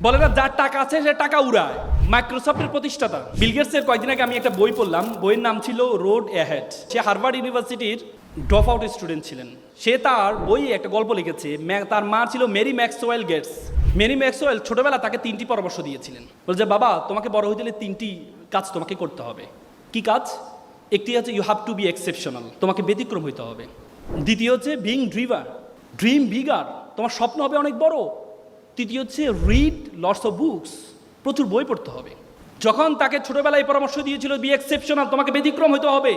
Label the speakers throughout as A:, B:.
A: বলে না যার টাকা আছে সে টাকা উড়ায়। মাইক্রোসফটের প্রতিষ্ঠাতা বিল গেটসের কয়েকদিন আগে আমি একটা বই পড়লাম, বইয়ের নাম ছিল রোড অ্যাহেড। সে হার্ভার্ড ইউনিভার্সিটির ড্রপ আউট স্টুডেন্ট ছিলেন। সে তার বইয়ে একটা গল্প লিখেছে। তার মা ছিল Mary Maxwell Gates. Mary Maxwell ছোটবেলা তাকে 3টি পরামর্শ দিয়েছিলেন। বলছে বাবা, তোমাকে বড় হইতে গেলে 3টি কাজ তোমাকে করতে হবে। কি কাজ? একটি হচ্ছে you have to be exceptional, তোমাকে ব্যতিক্রম হইতে হবে। দ্বিতীয় হচ্ছে বিং ড্রিম বিগার, তোমার স্বপ্ন হবে অনেক বড়। তৃতীয় হচ্ছে রিড লটস অফ বুকস, প্রচুর বই পড়তে হবে। যখন তাকে ছোটবেলায় পরামর্শ দিয়েছিল বি এক্সেপশনাল, তোমাকে ব্যতিক্রম হইতে হবে,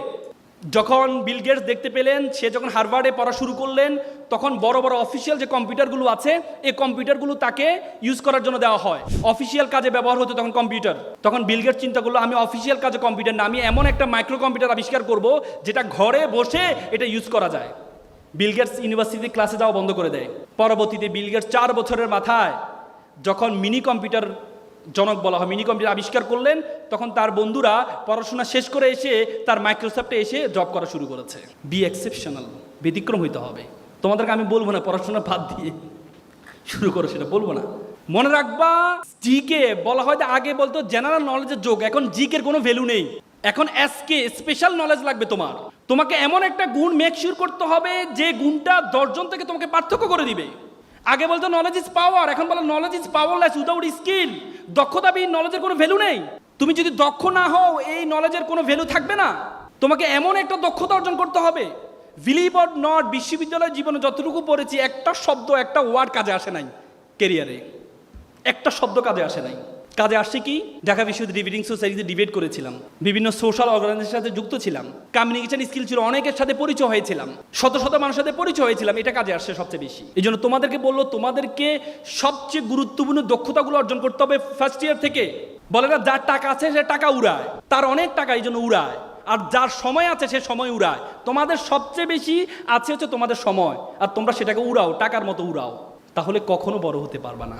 A: যখন বিল গেটস দেখতে পেলেন, সে যখন হার্ভার্ডে পড়া শুরু করলেন, তখন বড় বড় অফিসিয়াল যে কম্পিউটারগুলো আছে, এই কম্পিউটারগুলো তাকে ইউজ করার জন্য দেওয়া হয়। অফিসিয়াল কাজে ব্যবহার হতো তখন কম্পিউটার। তখন বিল গেটস চিন্তা করলো, আমি অফিসিয়াল কাজে কম্পিউটার না, আমি এমন একটা মাইক্রো কম্পিউটার আবিষ্কার করব যেটা ঘরে বসে এটা ইউজ করা যায়। বিল গেটস ইউনিভার্সিটি ক্লাসে যাওয়া বন্ধ করে দেয়। পরবর্তীতে বিল গেটস 4 বছরের মাথায় যখন মিনি কম্পিউটার জনক বলা হয়, মিনি কম্পিউটার আবিষ্কার করলেন, তখন তার বন্ধুরা পড়াশোনা শেষ করে এসে তার মাইক্রোসফটে এসে জব করা শুরু করেছে। বি এক্সেপশনাল, ব্যতিক্রম হইতে হবে। তোমাদেরকে আমি বলবো না পড়াশোনা বাদ দিয়ে শুরু করো, সেটা বলবো না। মনে রাখবা, জিকে বলা হয় আগে বলতো জেনারেল নলেজের যোগ, এখন জিকের কোনো ভ্যালু নেই। এখন এসকে স্পেশাল নলেজ লাগবে তোমার। তোমাকে এমন একটা গুণ মেক শিওর করতে হবে যে গুণটা 10 জন থেকে তোমাকে পার্থক্য করে দিবে। আগে বলতো নলেজ ইজ পাওয়ার, এখন বলো knowledge is powerless without skill. দক্ষতাবিহীন নলেজের কোনো ভ্যালু নেই। তুমি যদি দক্ষ না হও, এই নলেজের কোনো ভ্যালু থাকবে না। তোমাকে এমন একটা দক্ষতা অর্জন করতে হবে। বিলিভ অর নট, বিশ্ববিদ্যালয় জীবনে যতটুকু পড়েছি, একটা শব্দ, একটা ওয়ার্ড কাজে আসে নাই। ক্যারিয়ারে একটা শব্দ কাজে আসে নাই। কাজে আসছে কি? ঢাকা বিশ্ববিদ্যালয় রিডিং সোসাইটিতে ডিবেট করেছিলাম, বিভিন্ন সোশ্যাল অর্গানাইজেশনের সাথে যুক্ত ছিলাম, কমিউনিকেশন স্কিল ছিল, অনেকের সাথে পরিচয় হয়েছিলাম, শত শত মানুষের সাথে পরিচয় হয়েছিলাম। এটা কাজে আসছে সবচেয়ে বেশি। এই জন্য তোমাদেরকে বললো, তোমাদেরকে সবচেয়ে গুরুত্বপূর্ণ দক্ষতাগুলো অর্জন করতে হবে ফার্স্ট ইয়ার থেকে। বলে না যার টাকা আছে সে টাকা উড়ায়, তার অনেক টাকা এই জন্য উড়ায়। আর যার সময় আছে সে সময় উড়ায়। তোমাদের সবচেয়ে বেশি আছে হচ্ছে তোমাদের সময়, আর তোমরা সেটাকে উড়াও, টাকার মতো উড়াও। তাহলে কখনো বড় হতে পারবা না।